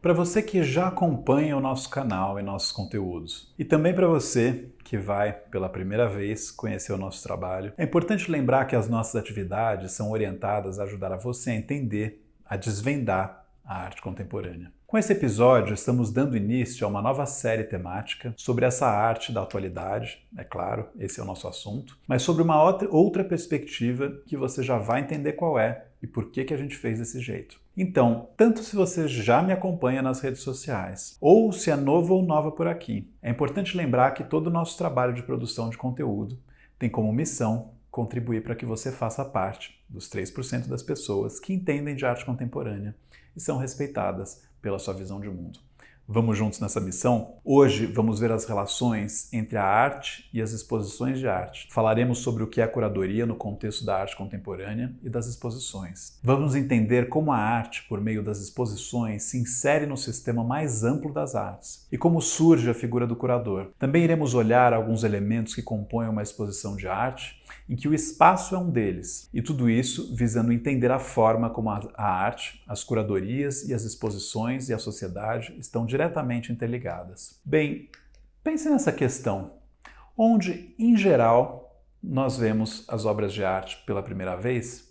Para você que já acompanha o nosso canal e nossos conteúdos, e também para você que vai pela primeira vez conhecer o nosso trabalho, é importante lembrar que as nossas atividades são orientadas a ajudar a você a entender, a desvendar a arte contemporânea. Com esse episódio, estamos dando início a uma nova série temática sobre essa arte da atualidade, é claro, esse é o nosso assunto, mas sobre uma outra perspectiva que você já vai entender qual é e por que a gente fez desse jeito. Então, tanto se você já me acompanha nas redes sociais, ou se é novo ou nova por aqui, é importante lembrar que todo o nosso trabalho de produção de conteúdo tem como missão contribuir para que você faça parte dos 3% das pessoas que entendem de arte contemporânea e são respeitadas pela sua visão de mundo. Vamos juntos nessa missão? Hoje vamos ver as relações entre a arte e as exposições de arte. Falaremos sobre o que é a curadoria no contexto da arte contemporânea e das exposições. Vamos entender como a arte, por meio das exposições, se insere no sistema mais amplo das artes e como surge a figura do curador. Também iremos olhar alguns elementos que compõem uma exposição de arte, em que o espaço é um deles, e tudo isso visando entender a forma como a arte, as curadorias e as exposições e a sociedade estão diretamente interligadas. Bem, pense nessa questão, onde, em geral, nós vemos as obras de arte pela primeira vez?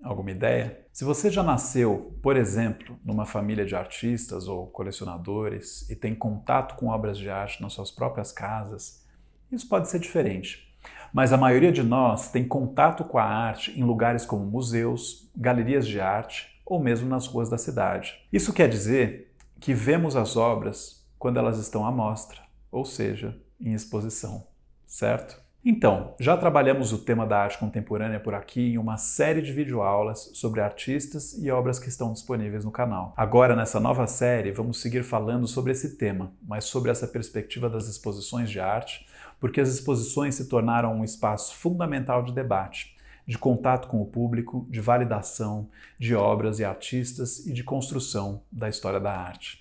Alguma ideia? Se você já nasceu, por exemplo, numa família de artistas ou colecionadores e tem contato com obras de arte nas suas próprias casas, isso pode ser diferente. Mas a maioria de nós tem contato com a arte em lugares como museus, galerias de arte ou mesmo nas ruas da cidade. Isso quer dizer que vemos as obras quando elas estão à mostra, ou seja, em exposição, certo? Então, já trabalhamos o tema da arte contemporânea por aqui em uma série de videoaulas sobre artistas e obras que estão disponíveis no canal. Agora, nessa nova série, vamos seguir falando sobre esse tema, mas sobre essa perspectiva das exposições de arte, porque as exposições se tornaram um espaço fundamental de debate, de contato com o público, de validação de obras e artistas e de construção da história da arte.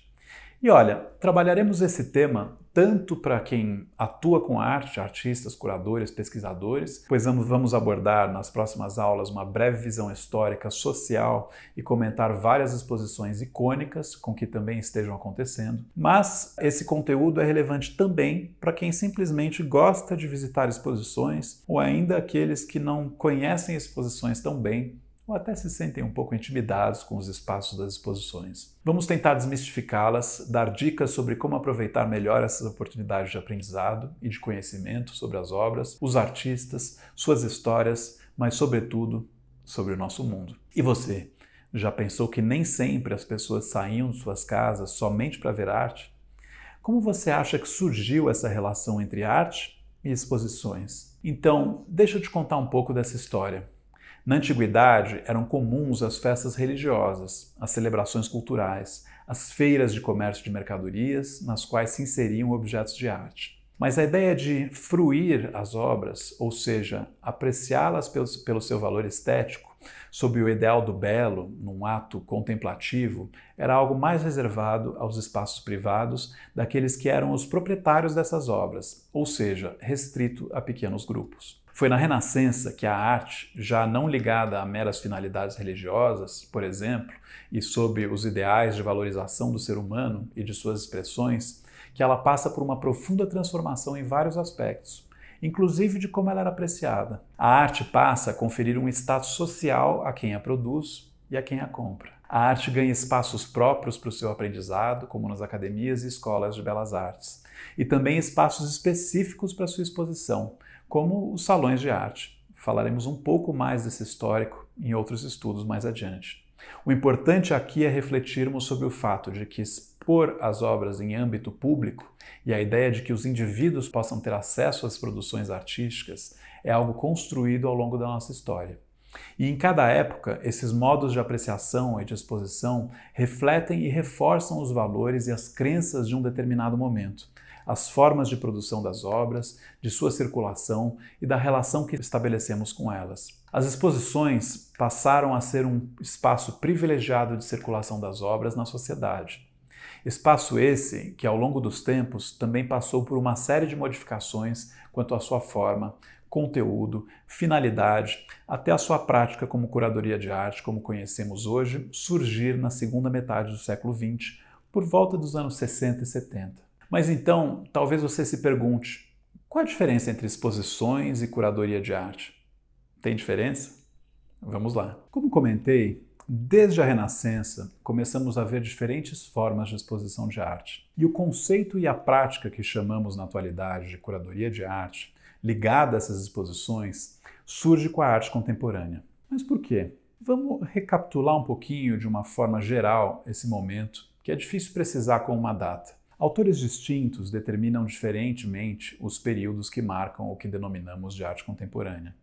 E olha, trabalharemos esse tema tanto para quem atua com arte, artistas, curadores, pesquisadores, pois vamos abordar nas próximas aulas uma breve visão histórica, social e comentar várias exposições icônicas com que também estejam acontecendo. Mas esse conteúdo é relevante também para quem simplesmente gosta de visitar exposições ou ainda aqueles que não conhecem exposições tão bem ou até se sentem um pouco intimidados com os espaços das exposições. Vamos tentar desmistificá-las, dar dicas sobre como aproveitar melhor essas oportunidades de aprendizado e de conhecimento sobre as obras, os artistas, suas histórias, mas sobretudo sobre o nosso mundo. E você, já pensou que nem sempre as pessoas saíam de suas casas somente para ver arte? Como você acha que surgiu essa relação entre arte e exposições? Então, deixa eu te contar um pouco dessa história. Na antiguidade, eram comuns as festas religiosas, as celebrações culturais, as feiras de comércio de mercadorias, nas quais se inseriam objetos de arte. Mas a ideia de fruir as obras, ou seja, apreciá-las pelo seu valor estético, sob o ideal do belo, num ato contemplativo, era algo mais reservado aos espaços privados daqueles que eram os proprietários dessas obras, ou seja, restrito a pequenos grupos. Foi na Renascença que a arte, já não ligada a meras finalidades religiosas, por exemplo, e sob os ideais de valorização do ser humano e de suas expressões, que ela passa por uma profunda transformação em vários aspectos, inclusive de como ela era apreciada. A arte passa a conferir um status social a quem a produz e a quem a compra. A arte ganha espaços próprios para o seu aprendizado, como nas academias e escolas de belas artes, e também espaços específicos para sua exposição, como os salões de arte. Falaremos um pouco mais desse histórico em outros estudos mais adiante. O importante aqui é refletirmos sobre o fato de que expor as obras em âmbito público e a ideia de que os indivíduos possam ter acesso às produções artísticas é algo construído ao longo da nossa história. E em cada época, esses modos de apreciação e de exposição refletem e reforçam os valores e as crenças de um determinado momento, as formas de produção das obras, de sua circulação e da relação que estabelecemos com elas. As exposições passaram a ser um espaço privilegiado de circulação das obras na sociedade. Espaço esse que, ao longo dos tempos, também passou por uma série de modificações quanto à sua forma, conteúdo, finalidade, até a sua prática como curadoria de arte, como conhecemos hoje, surgir na segunda metade do século XX, por volta dos anos 60 e 70. Mas então, talvez você se pergunte, qual a diferença entre exposições e curadoria de arte? Tem diferença? Vamos lá. Como comentei, desde a Renascença, começamos a ver diferentes formas de exposição de arte. E o conceito e a prática que chamamos na atualidade de curadoria de arte, ligada a essas exposições, surge com a arte contemporânea. Mas por quê? Vamos recapitular um pouquinho de uma forma geral esse momento, que é difícil precisar com uma data. Autores distintos determinam diferentemente os períodos que marcam o que denominamos de arte contemporânea,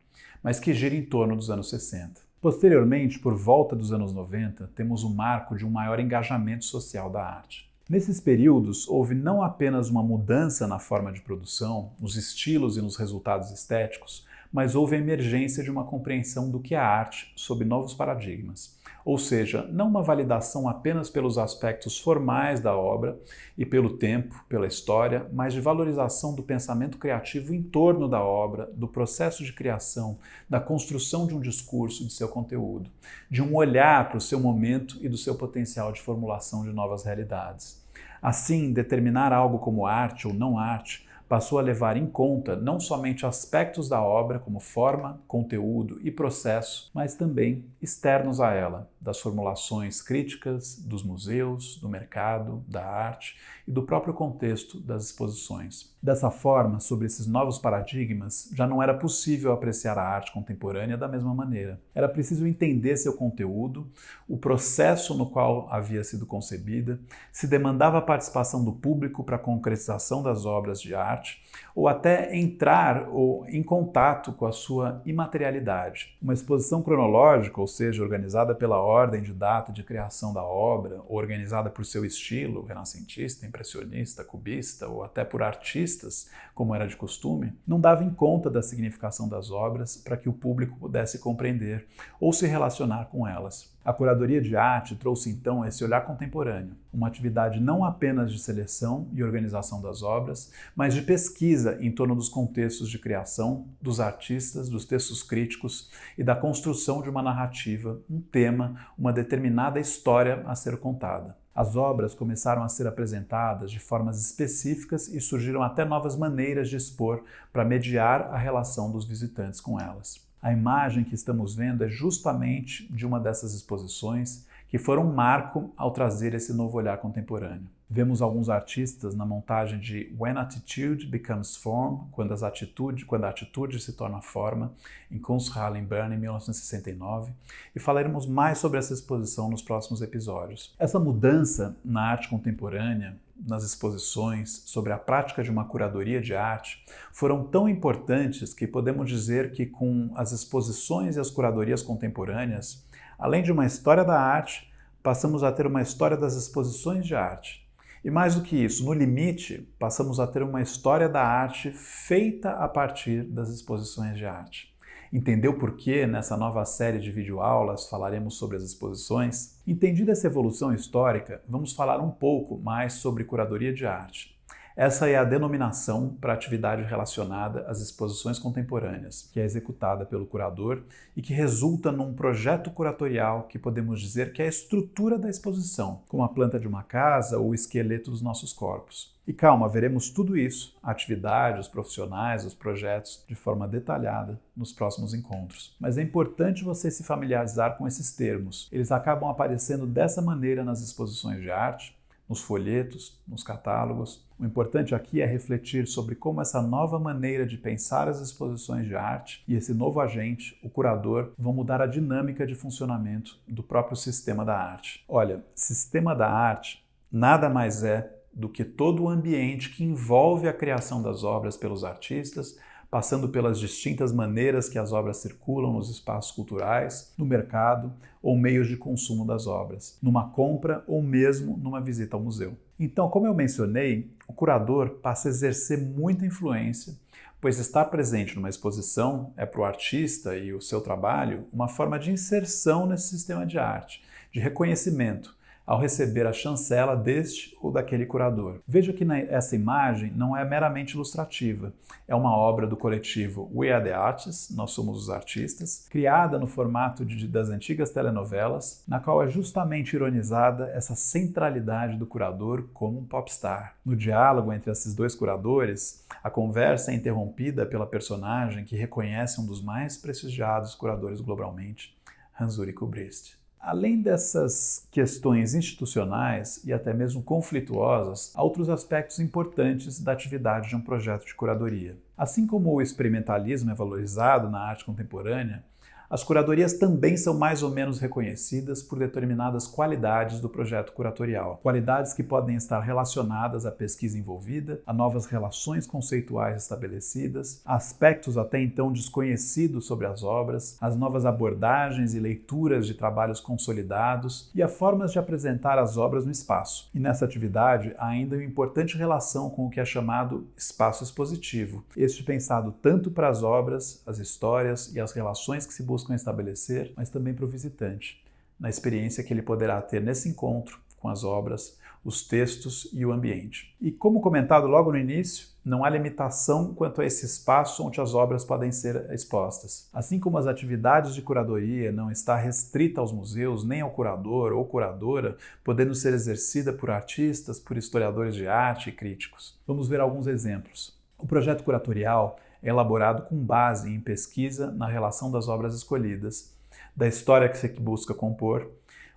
mas que gira em torno dos anos 60. Posteriormente, por volta dos anos 90, temos o marco de um maior engajamento social da arte. Nesses períodos, houve não apenas uma mudança na forma de produção, nos estilos e nos resultados estéticos, mas houve a emergência de uma compreensão do que é arte sob novos paradigmas. Ou seja, não uma validação apenas pelos aspectos formais da obra e pelo tempo, pela história, mas de valorização do pensamento criativo em torno da obra, do processo de criação, da construção de um discurso e de seu conteúdo, de um olhar para o seu momento e do seu potencial de formulação de novas realidades. Assim, determinar algo como arte ou não arte passou a levar em conta não somente aspectos da obra como forma, conteúdo e processo, mas também externos a ela, das formulações críticas, dos museus, do mercado, da arte e do próprio contexto das exposições. Dessa forma, sobre esses novos paradigmas, já não era possível apreciar a arte contemporânea da mesma maneira. Era preciso entender seu conteúdo, o processo no qual havia sido concebida, se demandava a participação do público para a concretização das obras de arte, ou até entrar em contato com a sua imaterialidade. Uma exposição cronológica, ou seja, organizada pela ordem de data de criação da obra, ou organizada por seu estilo, renascentista, impressionista, cubista, ou até por artistas, como era de costume, não dava em conta da significação das obras para que o público pudesse compreender ou se relacionar com elas. A curadoria de arte trouxe então esse olhar contemporâneo, uma atividade não apenas de seleção e organização das obras, mas de pesquisa em torno dos contextos de criação, dos artistas, dos textos críticos e da construção de uma narrativa, um tema, uma determinada história a ser contada. As obras começaram a ser apresentadas de formas específicas e surgiram até novas maneiras de expor para mediar a relação dos visitantes com elas. A imagem que estamos vendo é justamente de uma dessas exposições que foram um marco ao trazer esse novo olhar contemporâneo. Vemos alguns artistas na montagem de When Attitude Becomes Form, quando a atitude se torna forma, em Kunsthalle em Bern, em 1969, e falaremos mais sobre essa exposição nos próximos episódios. Essa mudança na arte contemporânea, nas exposições, sobre a prática de uma curadoria de arte, foram tão importantes que podemos dizer que com as exposições e as curadorias contemporâneas, além de uma história da arte, passamos a ter uma história das exposições de arte. E mais do que isso, no limite, passamos a ter uma história da arte feita a partir das exposições de arte. Entendeu por que nessa nova série de videoaulas falaremos sobre as exposições? Entendida essa evolução histórica, vamos falar um pouco mais sobre curadoria de arte. Essa é a denominação para a atividade relacionada às exposições contemporâneas, que é executada pelo curador e que resulta num projeto curatorial que podemos dizer que é a estrutura da exposição, como a planta de uma casa ou o esqueleto dos nossos corpos. E calma, veremos tudo isso, a atividade, os profissionais, os projetos, de forma detalhada nos próximos encontros. Mas é importante você se familiarizar com esses termos. Eles acabam aparecendo dessa maneira nas exposições de arte, nos folhetos, nos catálogos. O importante aqui é refletir sobre como essa nova maneira de pensar as exposições de arte e esse novo agente, o curador, vão mudar a dinâmica de funcionamento do próprio sistema da arte. Olha, sistema da arte nada mais é do que todo o ambiente que envolve a criação das obras pelos artistas, passando pelas distintas maneiras que as obras circulam nos espaços culturais, no mercado ou meios de consumo das obras, numa compra ou mesmo numa visita ao museu. Então, como eu mencionei, o curador passa a exercer muita influência, pois estar presente numa exposição é para o artista e o seu trabalho uma forma de inserção nesse sistema de arte, de reconhecimento, ao receber a chancela deste ou daquele curador. Veja que essa imagem não é meramente ilustrativa, é uma obra do coletivo We Are The Artists, Nós Somos os Artistas, criada no formato das antigas telenovelas, na qual é justamente ironizada essa centralidade do curador como um popstar. No diálogo entre esses dois curadores, a conversa é interrompida pela personagem que reconhece um dos mais prestigiados curadores globalmente, Hans Ulrich Obrist. Além dessas questões institucionais e até mesmo conflituosas, há outros aspectos importantes da atividade de um projeto de curadoria. Assim como o experimentalismo é valorizado na arte contemporânea, as curadorias também são mais ou menos reconhecidas por determinadas qualidades do projeto curatorial. Qualidades que podem estar relacionadas à pesquisa envolvida, a novas relações conceituais estabelecidas, aspectos até então desconhecidos sobre as obras, as novas abordagens e leituras de trabalhos consolidados e a formas de apresentar as obras no espaço. E nessa atividade há ainda uma importante relação com o que é chamado espaço expositivo, este pensado tanto para as obras, as histórias e as relações que se buscam estabelecer, mas também para o visitante, na experiência que ele poderá ter nesse encontro com as obras, os textos e o ambiente. E como comentado logo no início, não há limitação quanto a esse espaço onde as obras podem ser expostas. Assim como as atividades de curadoria não está restrita aos museus, nem ao curador ou curadora, podendo ser exercida por artistas, por historiadores de arte e críticos. Vamos ver alguns exemplos. O projeto curatorial é elaborado com base em pesquisa na relação das obras escolhidas, da história que se busca compor,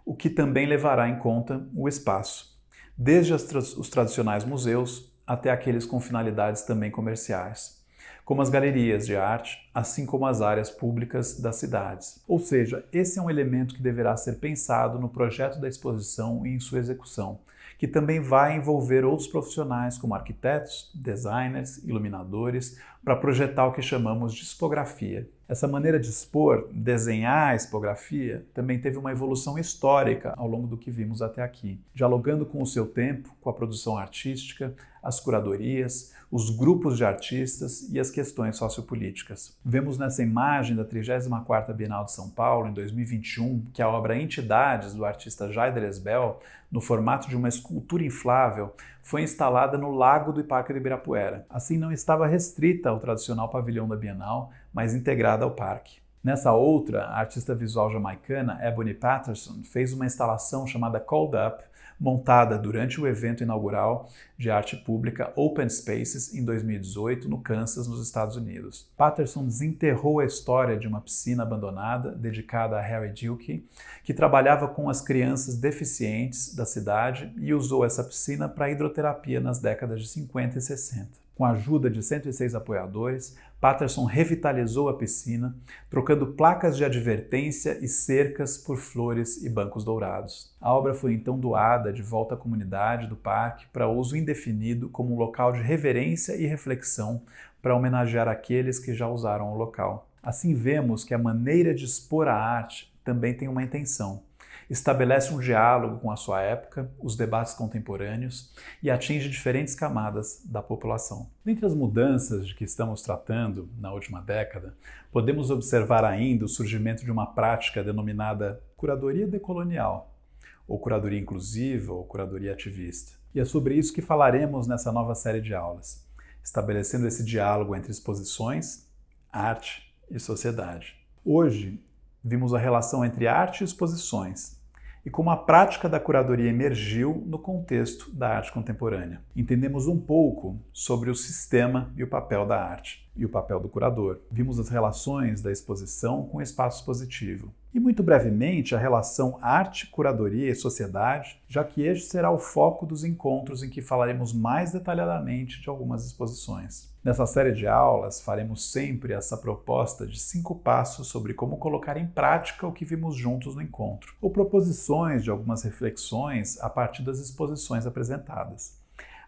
o que também levará em conta o espaço, desde os tradicionais museus até aqueles com finalidades também comerciais, como as galerias de arte, assim como as áreas públicas das cidades. Ou seja, esse é um elemento que deverá ser pensado no projeto da exposição e em sua execução, que também vai envolver outros profissionais como arquitetos, designers, iluminadores, para projetar o que chamamos de expografia. Essa maneira de expor, desenhar a expografia, também teve uma evolução histórica ao longo do que vimos até aqui, dialogando com o seu tempo, com a produção artística, as curadorias, os grupos de artistas e as questões sociopolíticas. Vemos nessa imagem da 34ª Bienal de São Paulo, em 2021, que a obra Entidades, do artista Jaider Esbel, no formato de uma escultura inflável, foi instalada no Lago do Parque do Ibirapuera. Assim, não estava restrita ao tradicional pavilhão da Bienal, mas integrada ao parque. Nessa outra, a artista visual jamaicana Ebony Patterson fez uma instalação chamada Called Up, montada durante o evento inaugural de arte pública Open Spaces em 2018 no Kansas, nos Estados Unidos. Patterson desenterrou a história de uma piscina abandonada dedicada a Harry Duke, que trabalhava com as crianças deficientes da cidade e usou essa piscina para hidroterapia nas décadas de 50 e 60. Com a ajuda de 106 apoiadores, Patterson revitalizou a piscina, trocando placas de advertência e cercas por flores e bancos dourados. A obra foi então doada de volta à comunidade do parque para uso indefinido como um local de reverência e reflexão para homenagear aqueles que já usaram o local. Assim vemos que a maneira de expor a arte também tem uma intenção. Estabelece um diálogo com a sua época, os debates contemporâneos e atinge diferentes camadas da população. Dentre as mudanças de que estamos tratando na última década, podemos observar ainda o surgimento de uma prática denominada curadoria decolonial, ou curadoria inclusiva, ou curadoria ativista. E é sobre isso que falaremos nessa nova série de aulas, estabelecendo esse diálogo entre exposições, arte e sociedade. Hoje, vimos a relação entre arte e exposições, e como a prática da curadoria emergiu no contexto da arte contemporânea. Entendemos um pouco sobre o sistema e o papel da arte, e o papel do curador. Vimos as relações da exposição com o espaço expositivo. E muito brevemente a relação arte, curadoria e sociedade, já que este será o foco dos encontros em que falaremos mais detalhadamente de algumas exposições. Nessa série de aulas, faremos sempre essa proposta de 5 passos sobre como colocar em prática o que vimos juntos no encontro, ou proposições de algumas reflexões a partir das exposições apresentadas.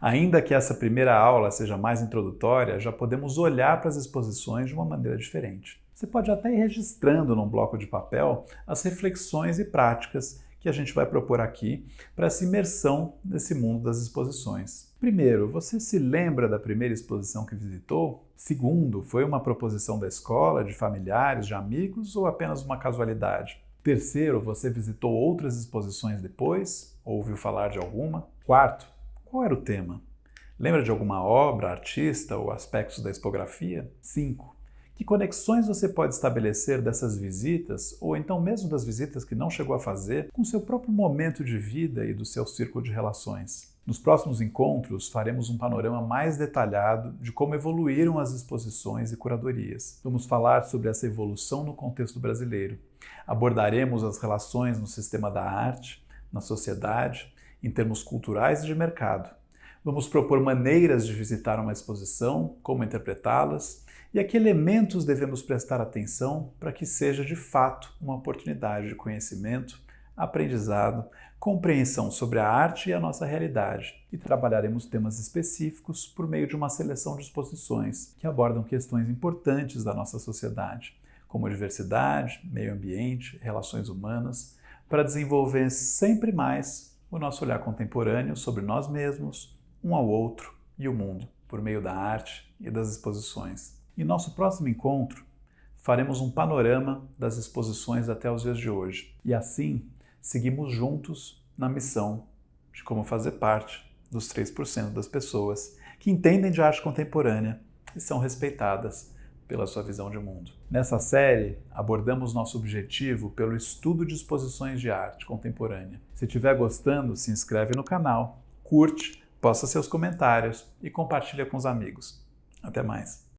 Ainda que essa primeira aula seja mais introdutória, já podemos olhar para as exposições de uma maneira diferente. Você pode até ir registrando num bloco de papel as reflexões e práticas que a gente vai propor aqui para essa imersão nesse mundo das exposições. Primeiro, você se lembra da primeira exposição que visitou? Segundo, foi uma proposição da escola, de familiares, de amigos ou apenas uma casualidade? Terceiro, você visitou outras exposições depois? Ou ouviu falar de alguma? Quarto, qual era o tema? Lembra de alguma obra, artista ou aspectos da expografia? 5. Que conexões você pode estabelecer dessas visitas, ou então mesmo das visitas que não chegou a fazer, com o seu próprio momento de vida e do seu círculo de relações? Nos próximos encontros, faremos um panorama mais detalhado de como evoluíram as exposições e curadorias. Vamos falar sobre essa evolução no contexto brasileiro. Abordaremos as relações no sistema da arte, na sociedade, em termos culturais e de mercado. Vamos propor maneiras de visitar uma exposição, como interpretá-las, e a que elementos devemos prestar atenção para que seja de fato uma oportunidade de conhecimento, aprendizado, compreensão sobre a arte e a nossa realidade. E trabalharemos temas específicos por meio de uma seleção de exposições que abordam questões importantes da nossa sociedade, como diversidade, meio ambiente, relações humanas, para desenvolver sempre mais o nosso olhar contemporâneo sobre nós mesmos, um ao outro e o mundo, por meio da arte e das exposições. Em nosso próximo encontro, faremos um panorama das exposições até os dias de hoje. E assim, seguimos juntos na missão de como fazer parte dos 3% das pessoas que entendem de arte contemporânea e são respeitadas pela sua visão de mundo. Nessa série, abordamos nosso objetivo pelo estudo de exposições de arte contemporânea. Se estiver gostando, se inscreve no canal, curte, posta seus comentários e compartilha com os amigos. Até mais!